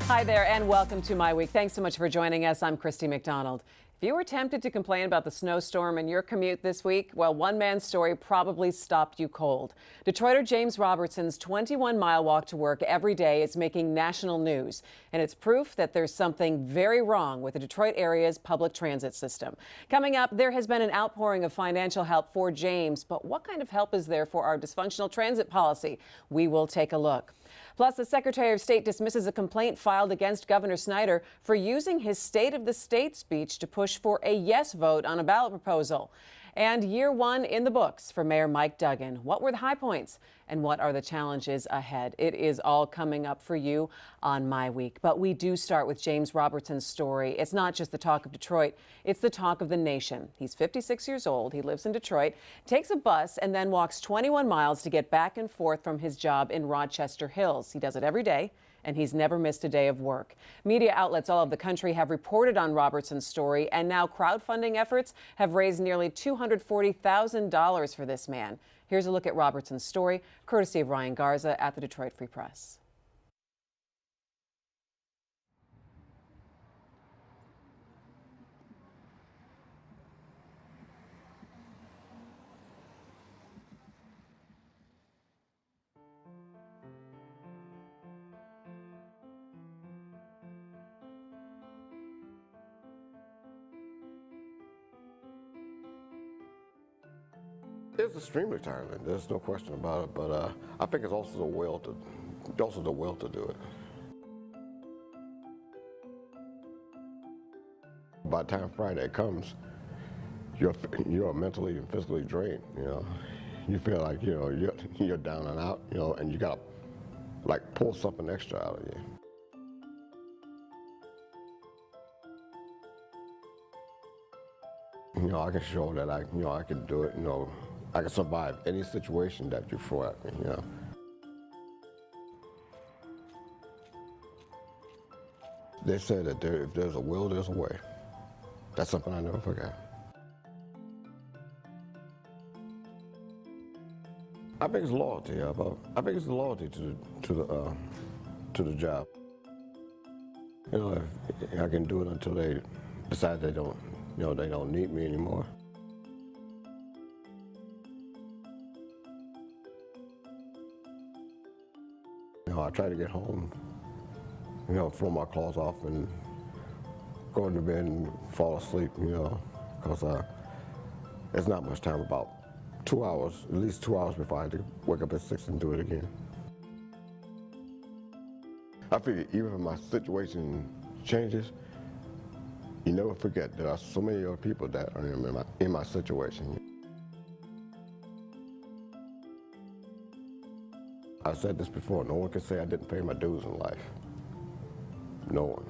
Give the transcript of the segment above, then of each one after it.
Hi there and welcome to MiWeek. Thanks so much for joining us. I'm Christy McDonald. If you were tempted to complain about the snowstorm in your commute this week, well, one man's story probably stopped you cold. Detroiter James Robertson's 21-mile walk to work every day is making national news, and it's proof that there's something very wrong with the Detroit area's public transit system. Coming up, there has been an outpouring of financial help for James, but what kind of help is there for our dysfunctional transit policy? We will take a look. Plus, the Secretary of State dismisses a complaint filed against Governor Snyder for using his State of the State speech to push for a yes vote on a ballot proposal. And year one in the books for Mayor Mike Duggan. What were the high points and what are the challenges ahead? It is all coming up for you on MiWeek. But we do start with James Robertson's story. It's not just the talk of Detroit, it's the talk of the nation. He's 56 years old. He lives in Detroit, takes a bus and then walks 21 miles to get back and forth from his job in Rochester Hills. He does it every day, and he's never missed a day of work. Media outlets all over the country have reported on Robertson's story, and now crowdfunding efforts have raised nearly $240,000 for this man. Here's a look at Robertson's story, courtesy of Ryan Garza at the Detroit Free Press. It's extremely tiring. There's no question about it. But I think it's also the will to do it. By the time Friday comes, you're mentally and physically drained. You know, you feel like you're down and out. You know, and you gotta like pull something extra out of you. You know, I can show that I can do it. You know, I can survive any situation that you throw at me, you know. They said that if there's a will, there's a way. That's something I never forget. I think it's loyalty. I think it's the loyalty to the job. You know, if I can do it until they decide they don't need me anymore. You know, I try to get home, throw my clothes off and go into bed and fall asleep, because it's not much time, about 2 hours, at least 2 hours before I have to wake up at 6 and do it again. I figure even if my situation changes, you never forget there are so many other people that are in my situation. I've said this before, no one can say I didn't pay my dues in life. No one.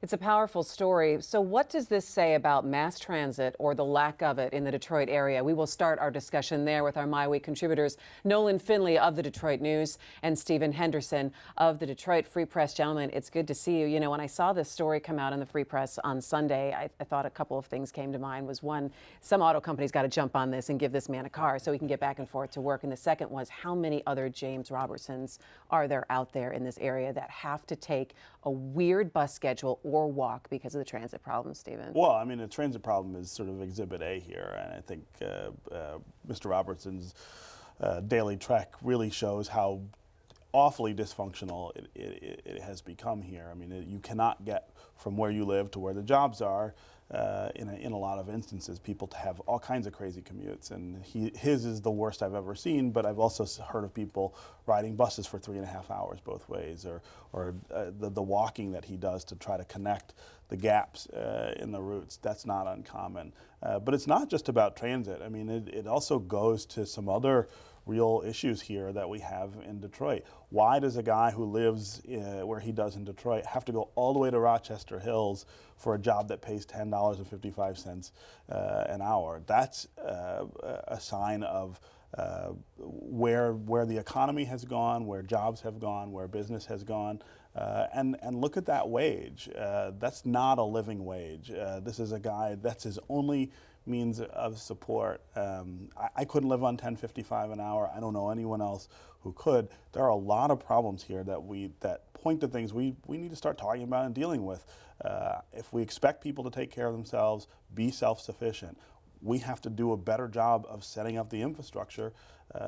It's a powerful story. So what does this say about mass transit or the lack of it in the Detroit area? We will start our discussion there with our MiWeek contributors, Nolan Finley of the Detroit News and Stephen Henderson of the Detroit Free Press. Gentlemen, it's good to see you. You know, when I saw this story come out in the Free Press on Sunday, I thought a couple of things came to mind. Was one, some auto company's got to jump on this and give this man a car so he can get back and forth to work. And the second was, how many other James Robertsons are there out there in this area that have to take a weird bus schedule or walk because of the transit problem, Stephen? Well, I mean, the transit problem is sort of exhibit A here, and I think Mr. Robertson's daily trek really shows how awfully dysfunctional it has become here. I mean, you cannot get from where you live to where the jobs are. In a lot of instances, people have all kinds of crazy commutes, and his is the worst I've ever seen. But I've also heard of people riding buses for 3.5 hours both ways, or the walking that he does to try to connect the gaps in the routes. That's not uncommon. But it's not just about transit. I mean, it also goes to some other real issues here that we have in Detroit. Why does a guy who lives where he does in Detroit have to go all the way to Rochester Hills for a job that pays $10.55 an hour? That's a sign of where the economy has gone, where jobs have gone, where business has gone. And look at that wage. That's not a living wage. This is a guy, that's his only means of support. I couldn't live on $10.55 an hour. I don't know anyone else who could. There are a lot of problems here that point to things we need to start talking about and dealing with. If we expect people to take care of themselves, be self-sufficient, we have to do a better job of setting up the infrastructure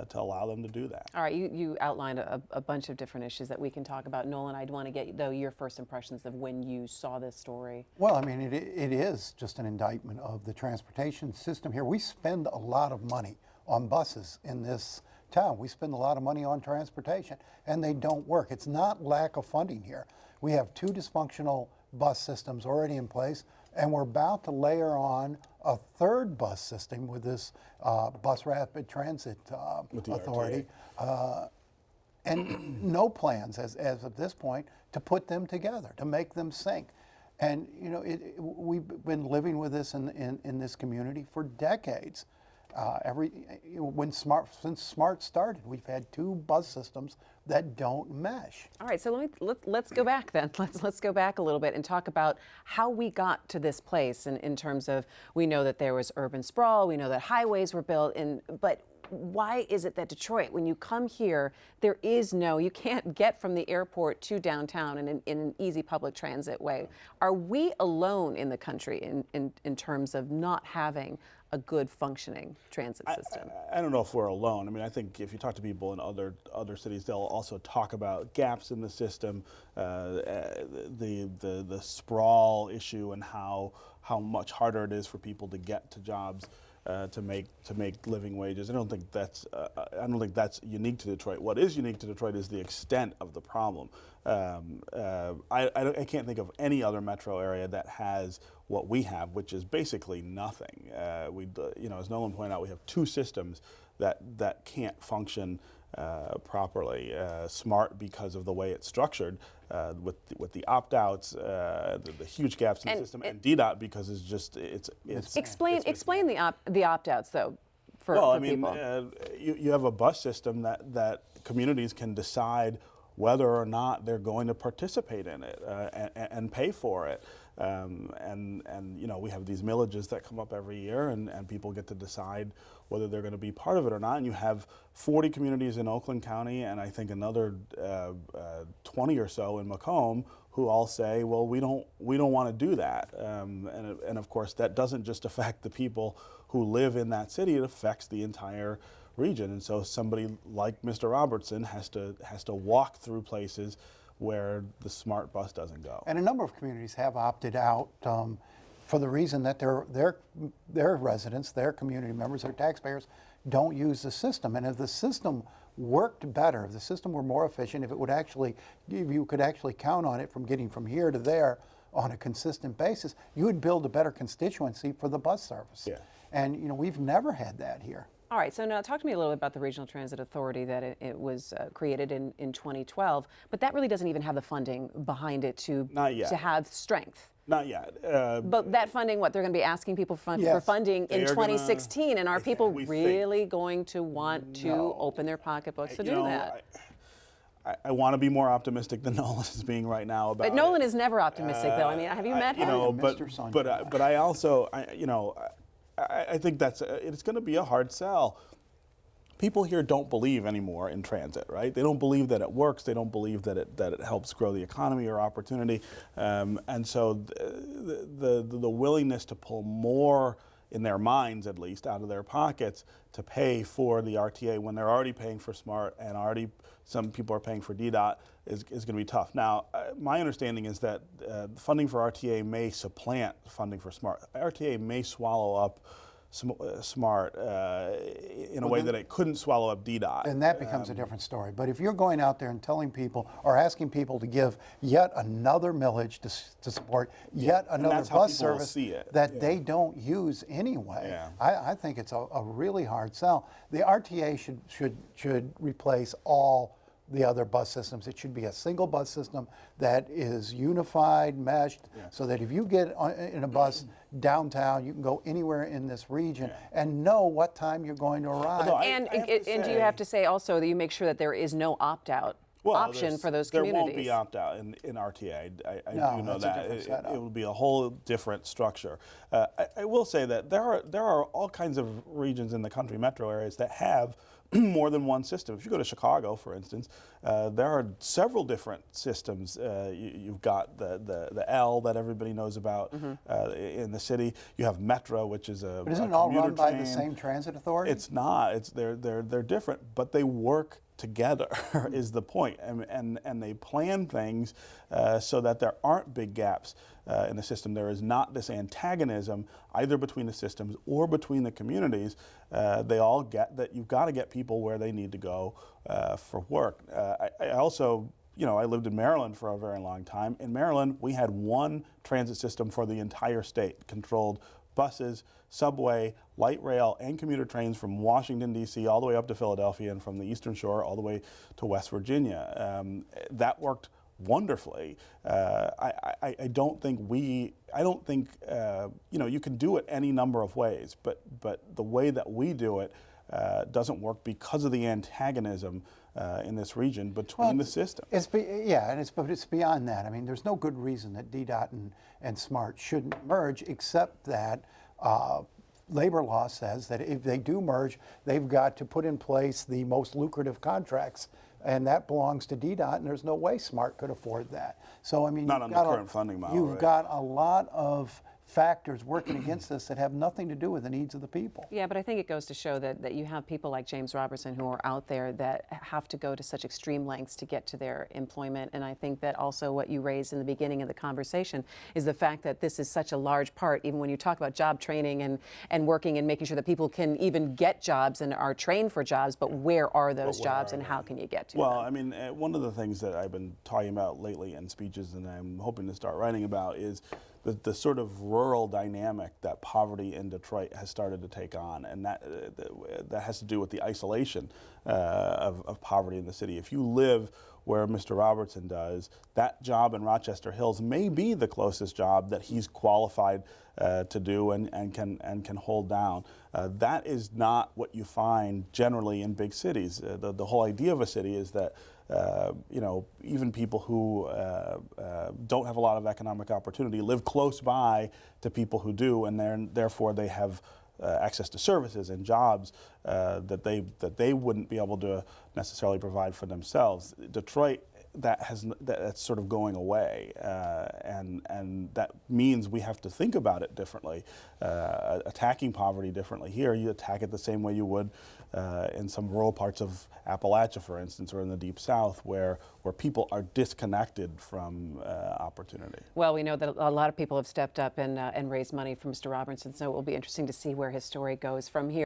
to allow them to do that. All right, you outlined a bunch of different issues that we can talk about. Nolan, I'd want to get, though, your first impressions of when you saw this story. Well, I mean, it is just an indictment of the transportation system here. We spend a lot of money on buses in this town. We spend a lot of money on transportation, and they don't work. It's not lack of funding here. We have 2 dysfunctional bus systems already in place, and we're about to layer on a 3rd bus system with this Bus Rapid Transit Authority, and no plans as of this point to put them together, to make them sync. And you know, we've been living with this in this community for decades. Since SMART started, we've had 2 bus systems that don't mesh. All right, so let's go back then. Let's go back a little bit and talk about how we got to this place in terms of, we know that there was urban sprawl, we know that highways were built, but why is it that Detroit, when you come here, you can't get from the airport to downtown in an easy public transit way? Are we alone in the country in terms of not having a good funcking transit system? I don't know if we're alone. I mean, I think if you talk to people in other cities, they'll also talk about gaps in the system, the sprawl issue, and how much harder it is for people to get to jobs. To make living wages. I don't think that's unique to Detroit. What is unique to Detroit is the extent of the problem. I can't think of any other metro area that has what we have, which is basically nothing. As Nolan pointed out, we have 2 systems that can't function properly. SMART, because of the way it's structured, with the opt-outs, the huge gaps in the system, and DDOT because it's explain the opt-outs though for people. You have a bus system that communities can decide whether or not they're going to participate in it and pay for it. And we have these millages that come up every year, and people get to decide whether they're going to be part of it or not. And you have 40 communities in Oakland County, and I think another 20 or so in Macomb, who all say, well, we don't want to do that. And of course, that doesn't just affect the people who live in that city; it affects the entire region. And so somebody like Mr. Robertson has to walk through places where the SMART bus doesn't go. And a number of communities have opted out for the reason that their residents, their community members, their taxpayers don't use the system. And if the system worked better, if the system were more efficient, if you could actually count on it from getting from here to there on a consistent basis, you would build a better constituency for the bus service. Yeah. And we've never had that here. All right, so now talk to me a little bit about the Regional Transit Authority that it was created in 2012, but that really doesn't even have the funding behind it to have strength. Not yet. But that funding, they're going to be asking people for funding in 2016, and are people really going to want to open their pocketbooks to do that? I want to be more optimistic than Nolan is being right now about it. But Nolan is never optimistic, though. I mean, have you met him? But I also, I think it's going to be a hard sell. People here don't believe anymore in transit, right? They don't believe that it works. They don't believe that it helps grow the economy or opportunity. And so the willingness to pull more, in their minds at least, out of their pockets to pay for the RTA when they're already paying for SMART and already some people are paying for DDOT is going to be tough. Now, my understanding is that funding for RTA may supplant funding for SMART. RTA may swallow up SMART in a way that it couldn't swallow up DDOT. And that becomes a different story. But if you're going out there and telling people or asking people to give yet another millage to support yet another bus service that they don't use anyway, I think it's a really hard sell. The RTA should replace all the other bus systems. It should be a single bus system that is unified, meshed, so that if you get in a bus downtown, you can go anywhere in this region and know what time you're going to arrive. And do you have to say also that you make sure that there is no opt-out option for those communities? There won't be opt-out in RTA. I do know that. It will be a whole different structure. I will say that there are all kinds of regions in the country, metro areas, that have more than one system. If you go to Chicago, for instance, there are several different systems. You've got the L that everybody knows about in the city. You have Metro, which is a But isn't a it all commuter run by train. the same transit authority? It's not. They're different, but they work together is the point, and they plan things so that there aren't big gaps in the system. There is not this antagonism either between the systems or between the communities. They all get that you've got to get people where they need to go for work. I also, I lived in Maryland for a very long time. In Maryland, we had one transit system for the entire state, controlled buses, subway, light rail, and commuter trains from Washington, D.C. all the way up to Philadelphia, and from the Eastern Shore all the way to West Virginia. That worked wonderfully. I don't think you can do it any number of ways, but the way that we do it doesn't work because of the antagonism in this region between the systems. But it's beyond that. I mean, there's no good reason that DDOT and SMART shouldn't merge, except that labor law says that if they do merge, they've got to put in place the most lucrative contracts, and that belongs to DDOT, and there's no way SMART could afford that. So I mean, not on the current funding model. You've got a lot of factors working against this that have nothing to do with the needs of the people. Yeah, but I think it goes to show that you have people like James Robertson who are out there that have to go to such extreme lengths to get to their employment. And I think that also what you raised in the beginning of the conversation is the fact that this is such a large part, even when you talk about job training and working and making sure that people can even get jobs and are trained for jobs, but where are those jobs and how can you get to them? Well, I mean, one of the things that I've been talking about lately in speeches and I'm hoping to start writing about is the sort of rural dynamic that poverty in Detroit has started to take on, and that has to do with the isolation of poverty in the city. If you live where Mr. Robertson does, that job in Rochester Hills may be the closest job that he's qualified to do and can hold down. That is not what you find generally in big cities. The whole idea of a city is that even people who don't have a lot of economic opportunity live close by to people who do, and therefore they have access to services and jobs that they wouldn't be able to necessarily provide for themselves. Detroit, that's sort of going away, and that means we have to think about it differently, attacking poverty differently. Here, you attack it the same way you would in some rural parts of Appalachia, for instance, or in the Deep South, where people are disconnected from opportunity. Well, we know that a lot of people have stepped up and raised money for Mr. Robertson, so it will be interesting to see where his story goes from here.